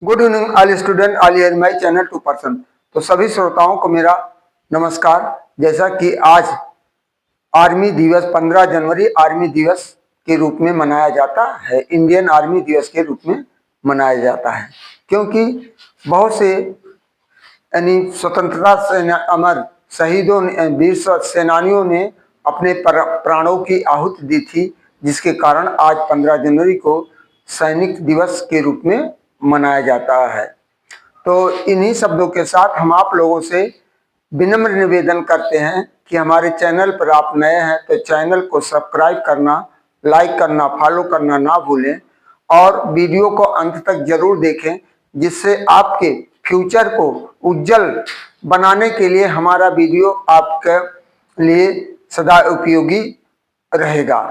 Good evening all student all here my channel 2%। तो सभी श्रोताओं को मेरा नमस्कार। जैसा कि आज आर्मी दिवस 15 जनवरी आर्मी दिवस के रूप में मनाया जाता है, इंडियन आर्मी दिवस के रूप में मनाया जाता है, क्योंकि बहुत से यानी स्वतंत्रता सेना अमर शहीदों ने, वीर सेनानियों ने अपने प्राणों की आहुति दी थी, जिसके कारण आज 15 जनवरी को सैनिक दिवस के रूप में मनाया जाता है। तो इन्हीं शब्दों के साथ हम आप लोगों से विनम्र निवेदन करते हैं कि हमारे चैनल पर आप नए हैं तो चैनल को सब्सक्राइब करना, लाइक करना, फॉलो करना ना भूलें और वीडियो को अंत तक जरूर देखें, जिससे आपके फ्यूचर को उज्जवल बनाने के लिए हमारा वीडियो आपके लिए सदा उपयोगी रहेगा।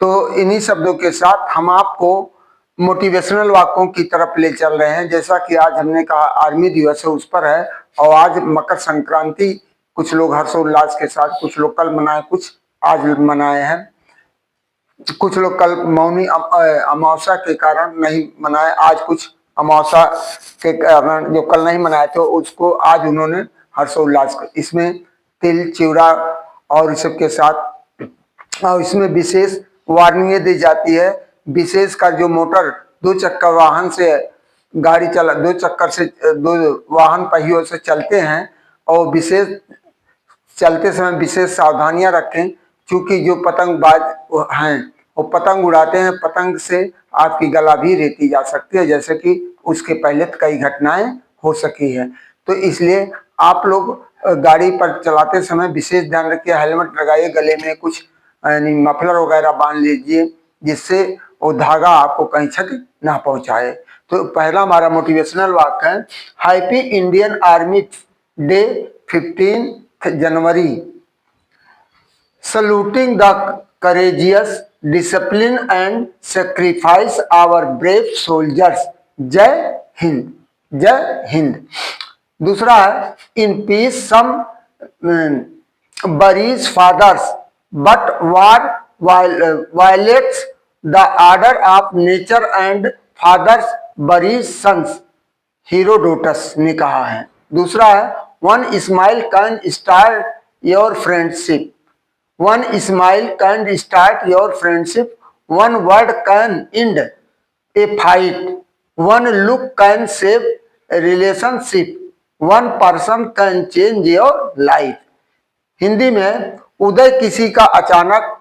तो इन्हीं शब्दों के साथ हम आपको मोटिवेशनल वाक्यों की तरफ ले चल रहे हैं। जैसा कि आज हमने कहा आर्मी दिवस है, उस पर है, और आज मकर संक्रांति कुछ लोग हर्षोल्लास के साथ, कुछ लोग कल मनाए, कुछ आज मनाए हैं, कुछ लोग कल मौनी अमावस्या के कारण नहीं मनाए, आज कुछ अमावस्या के कारण जो कल नहीं मनाए थे उसको आज उन्होंने हर्षोल्लास। इसमें तिल चिवड़ा और इस सब के साथ, और इसमें विशेष वार्निंगें दी जाती है। विशेषकर जो मोटर दो चक्कर वाहन से गाड़ी चला, दो चक्कर से दो वाहन पहियों से चलते हैं, और विशेष चलते समय विशेष सावधानियां रखें, क्योंकि जो पतंगबाज हैं वो पतंग उड़ाते हैं, पतंग से आपकी गला भी रेती जा सकती है, जैसे कि उसके पहले कई घटनाएं हो सकी है। तो इसलिए आप लोग गाड़ी पर चलाते समय विशेष ध्यान रखिए, हेलमेट लगाइए, गले में कुछ यानी मफलर वगैरह बांध लीजिए, जिससे वो धागा आपको कहीं क्षति ना पहुंचाए। तो पहला हमारा मोटिवेशनल वाक्य है, happy Indian army day 15 January, saluting the courageous discipline and sacrifice our brave soldiers. जय हिंद, जय हिंद। दूसरा है, in peace sons buries fathers but war violates the order of nature and fathers buries sons, Herodotus ने कहा है। दूसरा है, one smile can start your friendship, one smile can start your friendship, one word can end a fight, one look can save relationship, one person can change your life. Hindi में, उदय किसी का अचानक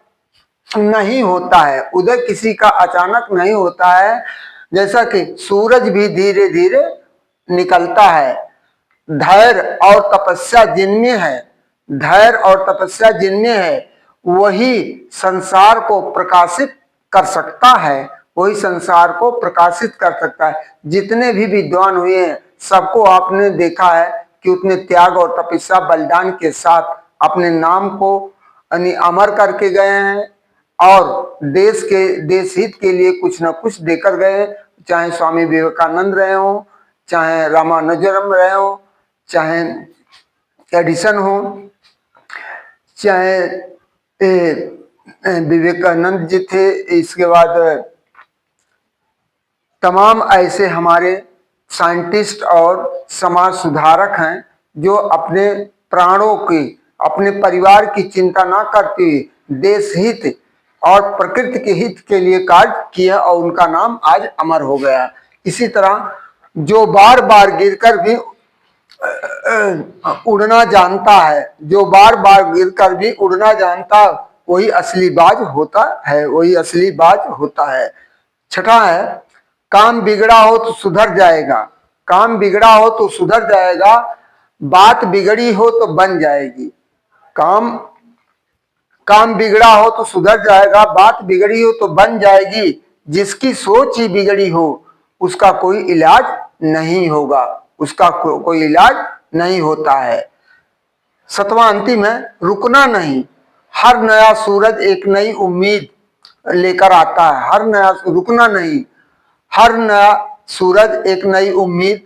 नहीं होता है, उदय किसी का अचानक नहीं होता है, जैसा कि सूरज भी धीरे धीरे निकलता है। धैर्य और तपस्या जिनमें है, धैर्य और तपस्या जिनमें है, वही संसार को प्रकाशित कर सकता है, वही संसार को प्रकाशित कर सकता है। जितने भी विद्वान हुए हैं सबको आपने देखा है कि उतने त्याग और तपस्या बलिदान के साथ अपने नाम को अमर करके गए हैं, और देश हित के लिए कुछ न कुछ देकर गए, चाहे स्वामी विवेकानंद रहे हो, चाहे रामानुजम रहे हो, चाहे एडिसन हो, चाहे विवेकानंद जी थे, इसके बाद तमाम ऐसे हमारे साइंटिस्ट और समाज सुधारक हैं जो अपने प्राणों की, अपने परिवार की चिंता ना करते हुए देश हित और प्रकृति के हित के लिए कार्य किया, और उनका नाम आज अमर हो गया। इसी तरह जो बार बार गिरकर भी उड़ना जानता है, जो बार बार गिरकर भी उड़ना जानता, वही असली बाज होता है, वही असली बाज होता है। छठा है, काम बिगड़ा हो तो सुधर जाएगा, काम बिगड़ा हो तो सुधर जाएगा, बात बिगड़ी हो तो बन जाएगी। काम बिगड़ा हो तो सुधर जाएगा, बात बिगड़ी हो तो बन जाएगी, जिसकी सोच ही बिगड़ी हो उसका कोई इलाज नहीं होगा, उसका कोई इलाज नहीं होता है। सतवां अंतिम है, रुकना नहीं, हर नया सूरज एक नई उम्मीद लेकर आता है, हर नया, रुकना नहीं, हर नया सूरज एक नई उम्मीद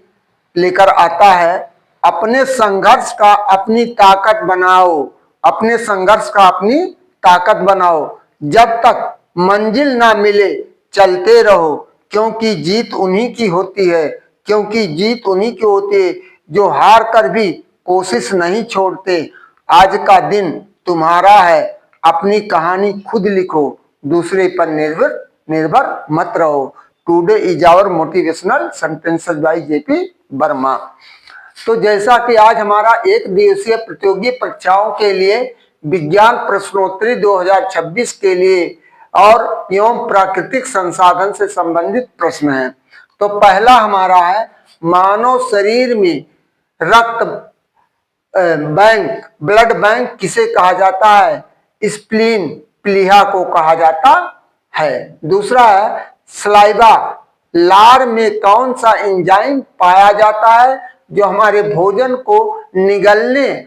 लेकर आता है। अपने संघर्ष का अपनी ताकत बनाओ, अपने संघर्ष का अपनी ताकत बनाओ, जब तक मंजिल ना मिले चलते रहो, क्योंकि जीत उन्हीं की होती है, क्योंकि जीत उन्हीं की होती है जो हार कर भी कोशिश नहीं छोड़ते। आज का दिन तुम्हारा है, अपनी कहानी खुद लिखो, दूसरे पर निर्भर निर्भर मत रहो। Today is our motivational sentences by JP Verma. तो जैसा कि आज हमारा एक दिवसीय प्रतियोगी परीक्षाओं के लिए विज्ञान प्रश्नोत्तरी 2026 के लिए और एवं प्राकृतिक संसाधन से संबंधित प्रश्न है। तो पहला हमारा है, मानव शरीर में रक्त बैंक, ब्लड बैंक किसे कहा जाता है? स्प्लीन, प्लीहा को कहा जाता है। दूसरा है, सलाइवा, लार में कौन सा एंजाइम पाया जाता है जो हमारे भोजन को निगलने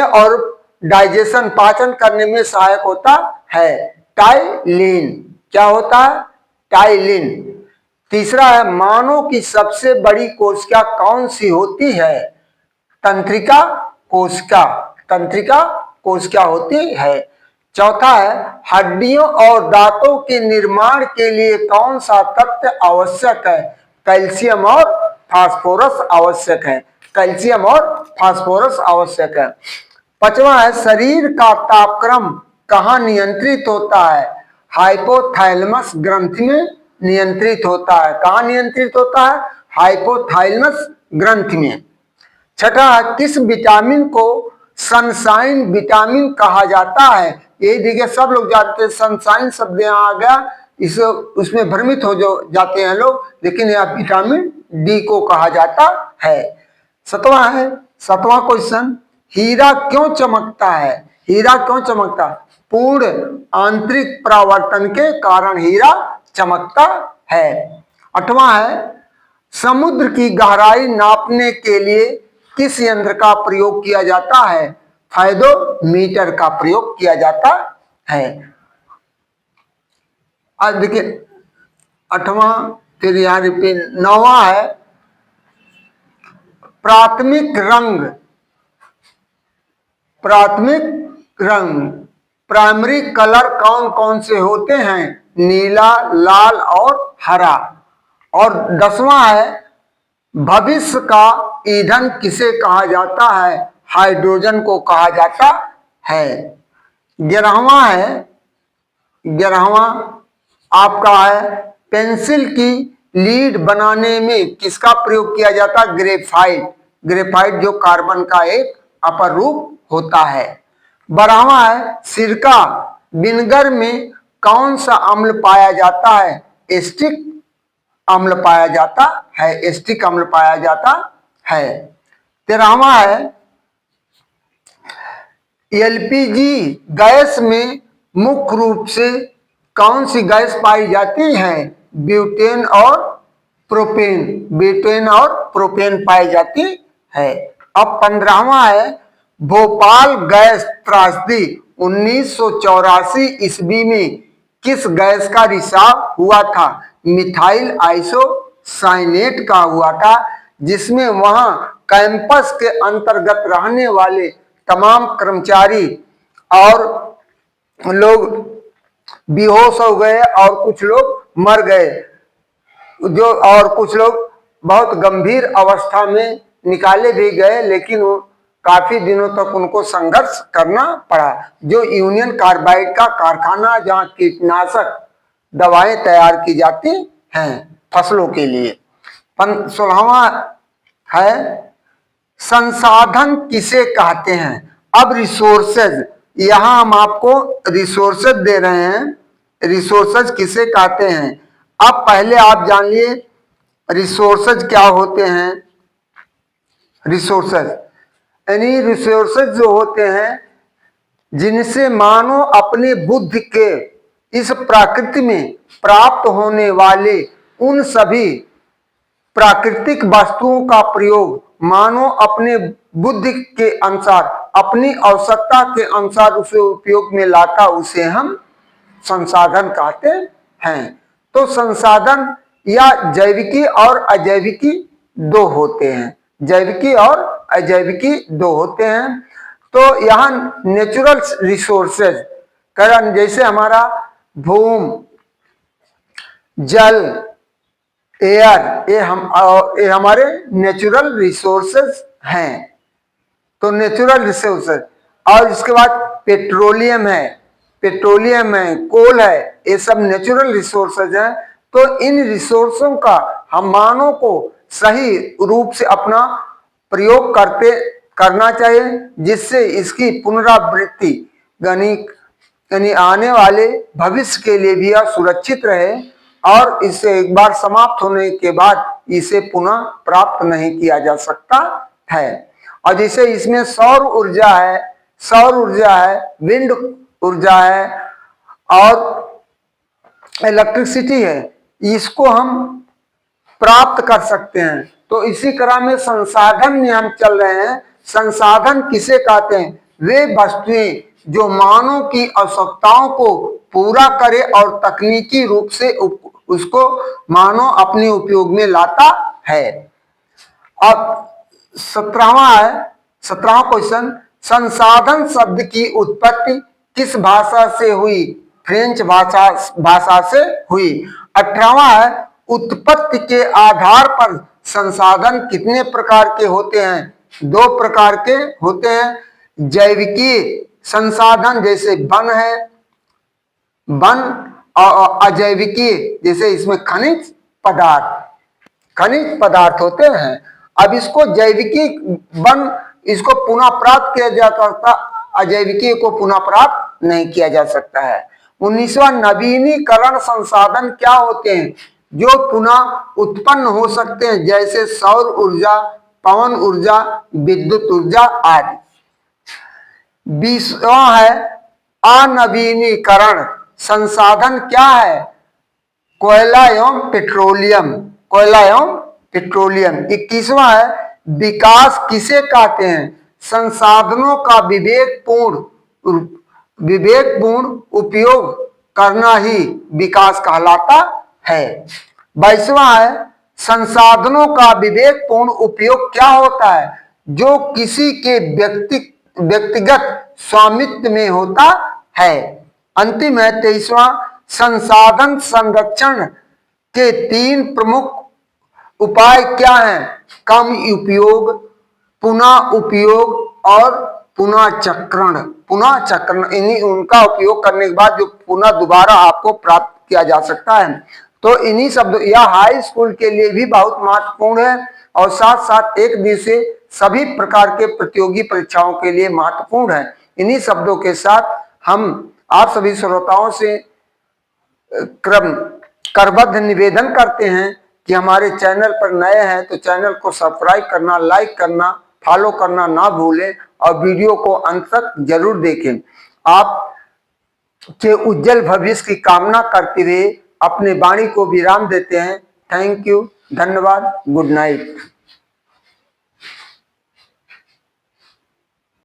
और डाइजेशन, पाचन करने में सहायक होता है? टाइलिन। क्या होता है? टाइलिन। तीसरा है, मानव की सबसे बड़ी कोशिका कौन सी होती है? तंत्रिका कोशिका, तंत्रिका कोशिका होती है। चौथा है, हड्डियों और दांतों के निर्माण के लिए कौन सा तत्व आवश्यक है? कैल्शियम और फास्फोरस आवश्यक है। कैल्शियम और फास्फोरस आवश्यक है। पांचवा है, शरीर का तापक्रम कहाँ नियंत्रित होता है? हाइपोथैलेमस ग्रंथि में नियंत्रित होता है। कहाँ नियंत्रित होता है? हाइपोथैलेमस ग्रंथि में। छठा है, किस विटामिन को सनशाइन विटामिन कहा जाता है? यही देखिए, सब लोग जानते हैं, सनशाइन शब्द यहाँ आ गया, इस उसमें भ्रमित हो जो जाते हैं लोग, लेकिन यह विटामिन डी को कहा जाता है। सातवां है, सातवां क्वेश्चन, हीरा क्यों चमकता है? हीरा क्यों चमकता? पूर्ण आंतरिक परावर्तन के कारण हीरा चमकता है। आठवां है, समुद्र की गहराई नापने के लिए किस यंत्र का प्रयोग किया जाता है? फाइडोमीटर का प्रयोग किया जाता है। आज देखिए, आठवां, फिर यहां रिपीट। नौवां है, प्राथमिक रंग, प्राथमिक रंग, प्राइमरी कलर कौन कौन से होते हैं? नीला, लाल और हरा। और 10वां है, भविष्य का ईंधन किसे कहा जाता है? हाइड्रोजन को कहा जाता है। 11वां है, 11वां आपका है, पेंसिल की लीड बनाने में किसका प्रयोग किया जाता है? ग्रेफाइट। ग्रेफाइट जो कार्बन का एक अपर रूप होता है। 12वां है, सिरका, विनेगर में कौन सा अम्ल पाया जाता है? एस्टिक अम्ल पाया जाता है। एस्टिक अम्ल पाया जाता है। 13वां है, एलपीजी गैस में मुख्य रूप से कौन सी गैस पाई जाती है? ब्यूटेन और प्रोपेन। ब्यूटेन और प्रोपेन पाई जाती है। अब 15वां है, भोपाल गैस त्रासदी 1984 ईस्वी में किस गैस का रिसाव हुआ था? मिथाइल आइसोसाइनेट का हुआ था, जिसमें वहां कैंपस के अंतर्गत रहने वाले तमाम कर्मचारी और लोग बेहोश हो गए और कुछ लोग मर गए, जो और कुछ लोग बहुत गंभीर अवस्था में निकाले भी गए, लेकिन वो काफी दिनों तक उनको संघर्ष करना पड़ा। जो यूनियन कार्बाइड का कारखाना, जहां कीटनाशक दवाएं तैयार की जाती हैं फसलों के लिए। 16वां है, संसाधन किसे कहते हैं? अब रिसोर्सेज, यहां हम आपको रिसोर्सेज दे रहे हैं, रिसोर्सेज किसे कहते हैं? अब पहले आप जान लिए रिसोर्सेज क्या होते हैं। रिसोर्सेज यानी रिसोर्सेज जो होते हैं जिनसे मानव अपने बुद्धि के इस प्रकृति में प्राप्त होने वाले उन सभी प्राकृतिक वस्तुओं का प्रयोग मानव अपने बुद्धि के अनुसार, अपनी आवश्यकता के अनुसार उसे उपयोग में लाता, उसे हम संसाधन कहते हैं। तो संसाधन या जैविकी और अजैविकी दो होते हैं। जैविकी और अजैविकी दो होते हैं। तो यहाँ नेचुरल रिसोर्सेज कारण जैसे हमारा भूमि, जल, एयर, ये हमारे नेचुरल रिसोर्सेज हैं। तो नेचुरल रिसोर्सेज, और इसके बाद पेट्रोलियम है, कोल है, ये सब नेचुरल रिसोर्सेज हैं। तो इन रिसोर्सों का हम मानव को सही रूप से अपना प्रयोग करना चाहिए, जिससे इसकी पुनरावृत्ति यानी आने वाले भविष्य के लिए भी यह सुरक्षित रहे, और इसे एक बार समाप्त होने के बाद इसे पुनः प्राप्त नहीं किया जा सकता है। और जैसे इसमें सौर ऊर्जा है, विंड ऊर्जा है और इलेक्ट्रिसिटी है, इसको हम प्राप्त कर सकते हैं। तो इसी क्रम में संसाधन में हम चल रहे हैं। संसाधन किसे कहते हैं? वे वस्तुएं जो मानव की आवश्यकताओं को पूरा करे और तकनीकी रूप से उसको मानव अपने उपयोग में लाता है। अब 17वां क्वेश्चन, संसाधन शब्द की उत्पत्ति किस भाषा से हुई? फ्रेंच भाषा से हुई। 18वां है, उत्पत्ति के आधार पर संसाधन कितने प्रकार के होते हैं? 2 प्रकार के होते हैं। जैविकीय संसाधन जैसे वन और अजैविकीय जैसे इसमें खनिज पदार्थ होते हैं। अब इसको जैविकीय वन इसको पुनः प्राप्त किया जा सकता, अजैविकीय को पुनः प्राप्त नहीं किया जा सकता है। 19वां, नवीनीकरण संसाधन क्या होते हैं? जो पुनः उत्पन्न हो सकते हैं, जैसे सौर ऊर्जा, पवन ऊर्जा, विद्युत ऊर्जा आदि। 20वां है, अनवीनीकरण संसाधन क्या है? कोयला एवं पेट्रोलियम। 21वां है, विकास किसे कहते हैं? संसाधनों का विवेकपूर्ण उपयोग करना ही विकास कहलाता है। 22वां है, संसाधनों का विवेकपूर्ण उपयोग क्या होता है? जो किसी के व्यक्तिगत स्वामित्व में होता है। अंतिम है 23वां, संसाधन संरक्षण के 3 प्रमुख उपाय क्या हैं? कम उपयोग, पुनः उपयोग और पुनः चक्रण। इन्हीं उनका उपयोग करने के बाद जो पुनः दोबारा आपको प्राप्त किया जा सकता है। तो इन्हीं शब्दों, यह हाई स्कूल के लिए भी बहुत महत्वपूर्ण है और साथ साथ एक दिवसीय सभी प्रकार के प्रतियोगी परीक्षाओं के लिए महत्वपूर्ण है। इन्हीं शब्दों के साथ हम आप सभी श्रोताओं से करबद्ध निवेदन करते हैं कि हमारे चैनल पर नए हैं तो चैनल को सब्सक्राइब करना, लाइक करना, फॉलो करना ना भूलें और वीडियो को अंत तक जरूर देखें। आप के उज्जवल भविष्य की कामना करते हुए अपने वाणी को विराम देते हैं। थैंक यू, धन्यवाद, गुड नाइट।